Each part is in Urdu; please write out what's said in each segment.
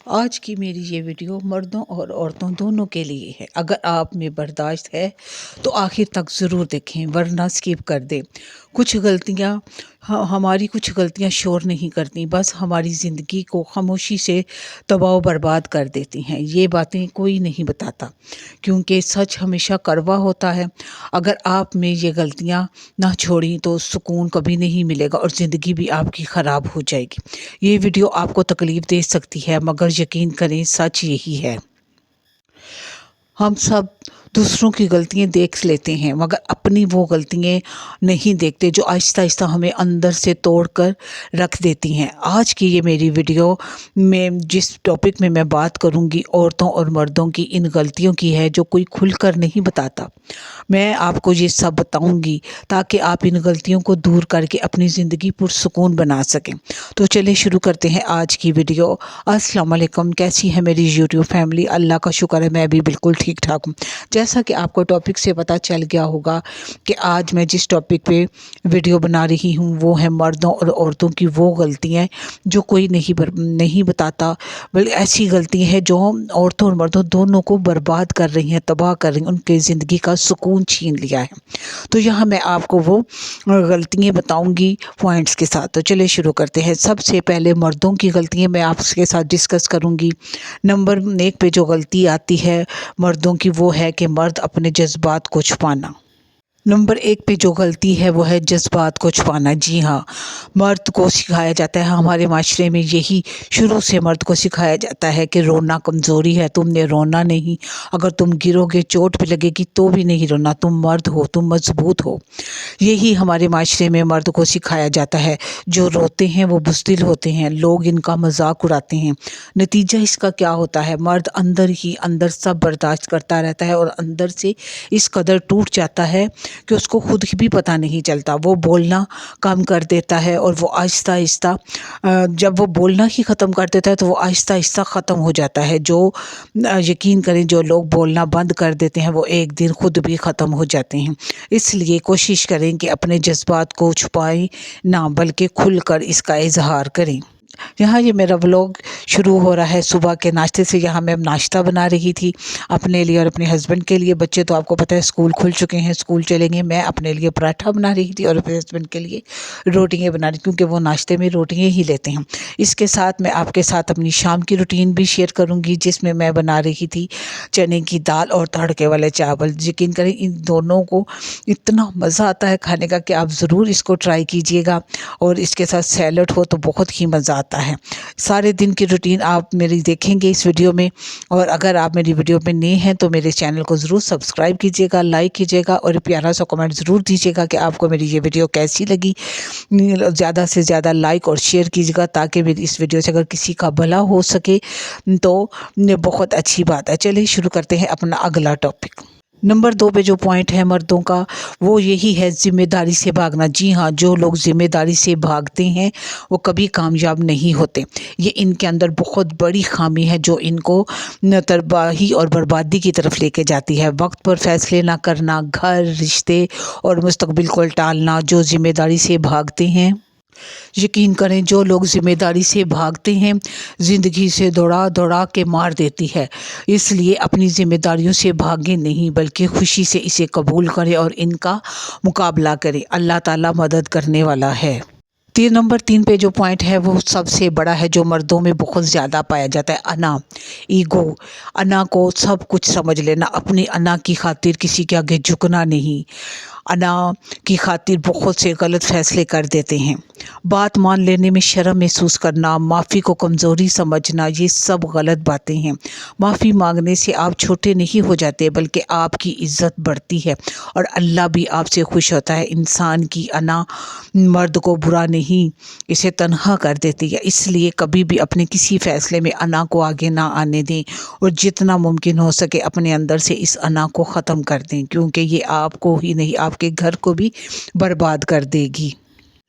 آج کی میری یہ ویڈیو مردوں اور عورتوں دونوں کے لیے ہے۔ اگر آپ میں برداشت ہے تو آخر تک ضرور دیکھیں، ورنہ اسکپ کر دیں۔ ہماری کچھ غلطیاں شور نہیں کرتی، بس ہماری زندگی کو خاموشی سے تباہ و برباد کر دیتی ہیں۔ یہ باتیں کوئی نہیں بتاتا، کیونکہ سچ ہمیشہ کڑوا ہوتا ہے۔ اگر آپ میں یہ غلطیاں نہ چھوڑیں تو سکون کبھی نہیں ملے گا اور زندگی بھی آپ کی خراب ہو جائے گی۔ یہ ویڈیو آپ کو تکلیف دے سکتی ہے، مگر یقین کریں سچ یہی ہے۔ ہم سب دوسروں کی غلطیاں دیکھ لیتے ہیں، مگر اپنی وہ غلطیاں نہیں دیکھتے جو آہستہ آہستہ ہمیں اندر سے توڑ کر رکھ دیتی ہیں۔ آج کی یہ میری ویڈیو میں جس ٹاپک میں بات کروں گی، عورتوں اور مردوں کی ان غلطیوں کی ہے جو کوئی کھل کر نہیں بتاتا۔ میں آپ کو یہ سب بتاؤں گی تاکہ آپ ان غلطیوں کو دور کر کے اپنی زندگی پرسکون بنا سکیں۔ تو چلیں شروع کرتے ہیں آج کی ویڈیو۔ السلام علیکم، کیسی ہے میری یوٹیوب فیملی؟ اللہ کا شکر ہے میں بھی بالکل ٹھیک ٹھاک ہوں۔ جیسا کہ آپ کو ٹاپک سے پتہ چل گیا ہوگا کہ آج میں جس ٹاپک پہ ویڈیو بنا رہی ہوں وہ ہے مردوں اور عورتوں کی وہ غلطیاں جو کوئی نہیں بتاتا، بلکہ ایسی غلطی ہے جو عورتوں اور مردوں دونوں کو برباد کر رہی ہیں، تباہ کر رہی ہیں، ان کے زندگی کا سکون چھین لیا ہے۔ تو یہاں میں آپ کو وہ غلطیاں بتاؤں گی پوائنٹس کے ساتھ۔ تو چلے شروع کرتے ہیں۔ سب سے پہلے مردوں کی غلطیاں میں آپ کے ساتھ ڈسکس کروں گی۔ نمبر 1 پہ جو غلطی آتی ہے مردوں کی وہ ہے کہ مرد اپنے جذبات کو چھپانا۔ نمبر 1 پہ جو غلطی ہے وہ ہے جذبات کو چھپانا۔ جی ہاں، مرد کو سکھایا جاتا ہے، ہمارے معاشرے میں یہی شروع سے مرد کو سکھایا جاتا ہے کہ رونا کمزوری ہے، تم نے رونا نہیں، اگر تم گرو گے چوٹ بھی لگے گی تو بھی نہیں رونا، تم مرد ہو، تم مضبوط ہو۔ یہی ہمارے معاشرے میں مرد کو سکھایا جاتا ہے۔ جو روتے ہیں وہ بزدل ہوتے ہیں، لوگ ان کا مذاق اڑاتے ہیں۔ نتیجہ اس کا کیا ہوتا ہے؟ مرد اندر ہی اندر سب برداشت کرتا رہتا ہے اور اندر سے اس قدر ٹوٹ جاتا ہے کہ اس کو خود بھی پتہ نہیں چلتا۔ وہ بولنا کم کر دیتا ہے اور وہ آہستہ آہستہ جب وہ بولنا ہی ختم کر دیتا ہے تو وہ آہستہ آہستہ ختم ہو جاتا ہے۔ جو یقین کریں جو لوگ بولنا بند کر دیتے ہیں وہ ایک دن خود بھی ختم ہو جاتے ہیں۔ اس لیے کوشش کریں کہ اپنے جذبات کو چھپائیں نہ، بلکہ کھل کر اس کا اظہار کریں۔ یہاں یہ میرا ولاگ شروع ہو رہا ہے صبح کے ناشتے سے۔ یہاں میں ناشتہ بنا رہی تھی اپنے لیے اور اپنے ہسبینڈ کے لیے۔ بچے تو آپ کو پتہ ہے اسکول کھل چکے ہیں، اسکول چلیں گے۔ میں اپنے لیے پراٹھا بنا رہی تھی اور اپنے ہسبینڈ کے لیے روٹیاں بنا رہی تھی، کیونکہ وہ ناشتے میں روٹیاں ہی لیتے ہیں۔ اس کے ساتھ میں آپ کے ساتھ اپنی شام کی روٹین بھی شیئر کروں گی، جس میں بنا رہی تھی چنے کی دال اور تڑکے والے چاول۔ یقین کریں ان دونوں کو اتنا مزہ آتا ہے کھانے کا کہ آپ ضرور اس کو ٹرائی کیجئے گا، اور اس کے ساتھ سیلڈ ہو تو بہت ہی مزہ آتا ہے۔ سارے دن کی روٹین آپ میری دیکھیں گے اس ویڈیو میں، اور اگر آپ میری ویڈیو میں نئے ہیں تو میرے چینل کو ضرور سبسکرائب کیجئے گا، لائک کیجئے گا اور پیارا سا کمنٹ ضرور دیجئے گا کہ آپ کو میری یہ ویڈیو کیسی لگی۔ زیادہ سے زیادہ لائک اور شیئر کیجئے گا تاکہ میری اس ویڈیو سے اگر کسی کا بھلا ہو سکے تو بہت اچھی بات ہے۔ چلیے شروع کرتے ہیں اپنا اگلا ٹاپک۔ نمبر 2 پہ جو پوائنٹ ہے مردوں کا وہ یہی ہے ذمہ داری سے بھاگنا۔ جی ہاں، جو لوگ ذمہ داری سے بھاگتے ہیں وہ کبھی کامیاب نہیں ہوتے۔ یہ ان کے اندر بہت بڑی خامی ہے جو ان کو تباہی اور بربادی کی طرف لے کے جاتی ہے۔ وقت پر فیصلے نہ کرنا، گھر، رشتے اور مستقبل کو ٹالنا۔ جو ذمہ داری سے بھاگتے ہیں، یقین کریں جو لوگ ذمہ داری سے بھاگتے ہیں زندگی سے دوڑا دوڑا کے مار دیتی ہے۔ اس لیے اپنی ذمہ داریوں سے بھاگیں نہیں، بلکہ خوشی سے اسے قبول کریں اور ان کا مقابلہ کریں۔ اللہ تعالیٰ مدد کرنے والا ہے۔ نمبر 3 پہ جو پوائنٹ ہے وہ سب سے بڑا ہے جو مردوں میں بہت زیادہ پایا جاتا ہے، انا، ایگو۔ انا کو سب کچھ سمجھ لینا، اپنی انا کی خاطر کسی کے آگے جھکنا نہیں۔ انا کی خاطر بہت سے غلط فیصلے کر دیتے ہیں۔ بات مان لینے میں شرم محسوس کرنا، معافی کو کمزوری سمجھنا، یہ سب غلط باتیں ہیں۔ معافی مانگنے سے آپ چھوٹے نہیں ہو جاتے بلکہ آپ کی عزت بڑھتی ہے اور اللہ بھی آپ سے خوش ہوتا ہے۔ انسان کی انا مرد کو برا نہیں، اسے تنہا کر دیتی ہے۔ اس لیے کبھی بھی اپنے کسی فیصلے میں انا کو آگے نہ آنے دیں اور جتنا ممکن ہو سکے اپنے اندر سے اس انا کو ختم کر دیں، کیونکہ یہ آپ کو ہی نہیں آپ کے گھر کو بھی برباد کر دے گی۔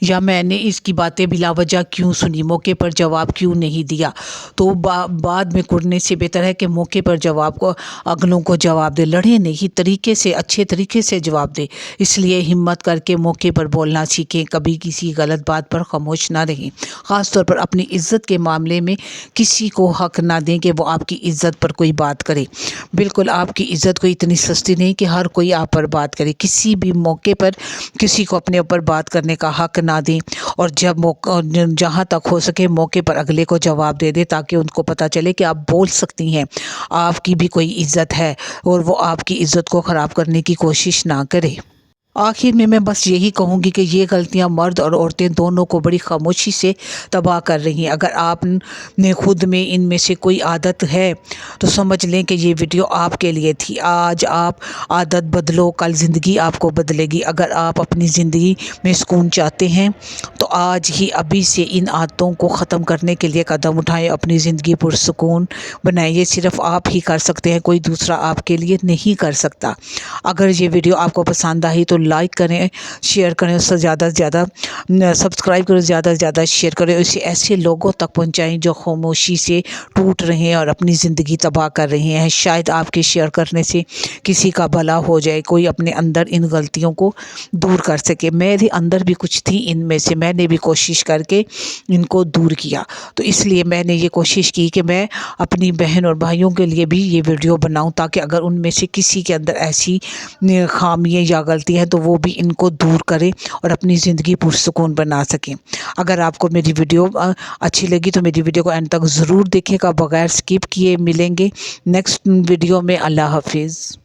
یا میں نے اس کی باتیں بلا وجہ کیوں سنی، موقع پر جواب کیوں نہیں دیا۔ تو بعد میں کرنے سے بہتر ہے کہ موقع پر جواب کو اگلوں کو جواب دے، لڑے نہیں، طریقے سے اچھے طریقے سے جواب دے۔ اس لیے ہمت کر کے موقع پر بولنا سیکھیں، کبھی کسی غلط بات پر خاموش نہ رہیں۔ خاص طور پر اپنی عزت کے معاملے میں کسی کو حق نہ دیں کہ وہ آپ کی عزت پر کوئی بات کرے۔ بالکل آپ کی عزت کو اتنی سستی نہیں کہ ہر کوئی آپ پر بات کرے۔ کسی بھی موقع پر کسی کو اپنے اوپر بات کرنے کا حق نہ دیں، اور جہاں تک ہو سکے موقع پر اگلے کو جواب دے دیں، تاکہ ان کو پتہ چلے کہ آپ بول سکتی ہیں، آپ کی بھی کوئی عزت ہے، اور وہ آپ کی عزت کو خراب کرنے کی کوشش نہ کرے۔ آخر میں بس یہی کہوں گی کہ یہ غلطیاں مرد اور عورتیں دونوں کو بڑی خاموشی سے تباہ کر رہی ہیں۔ اگر آپ نے خود میں ان میں سے کوئی عادت ہے تو سمجھ لیں کہ یہ ویڈیو آپ کے لیے تھی۔ آج آپ عادت بدلو، کل زندگی آپ کو بدلے گی۔ اگر آپ اپنی زندگی میں سکون چاہتے ہیں تو آج ہی ابھی سے ان عادتوں کو ختم کرنے کے لیے قدم اٹھائیں، اپنی زندگی پرسکون بنائیں۔ یہ صرف آپ ہی کر سکتے ہیں، کوئی دوسرا آپ کے لیے نہیں کر سکتا۔ اگر یہ ویڈیو آپ کو پسند آئی تو لائک کریں، شیئر کریں، اس سے زیادہ سے زیادہ سبسکرائب کریں، زیادہ سے زیادہ شیئر کریں، اسے ایسے لوگوں تک پہنچائیں جو خاموشی سے ٹوٹ رہے ہیں اور اپنی زندگی تباہ کر رہے ہیں۔ شاید آپ کے شیئر کرنے سے کسی کا بھلا ہو جائے، کوئی اپنے اندر ان غلطیوں کو دور کر سکے۔ میرے اندر بھی کچھ تھی ان میں سے، میں نے بھی کوشش کر کے ان کو دور کیا، تو اس لیے میں نے یہ کوشش کی کہ میں اپنی بہن اور بھائیوں کے لیے بھی یہ ویڈیو بناؤں، تاکہ اگر ان میں سے کسی کے اندر ایسی خامیاں یا غلطی ہے تو وہ بھی ان کو دور کرے اور اپنی زندگی پرسکون بنا سکیں۔ اگر آپ کو میری ویڈیو اچھی لگی تو میری ویڈیو کو اینڈ تک ضرور دیکھیں گا بغیر سکپ کیے۔ ملیں گے نیکسٹ ویڈیو میں۔ اللہ حافظ۔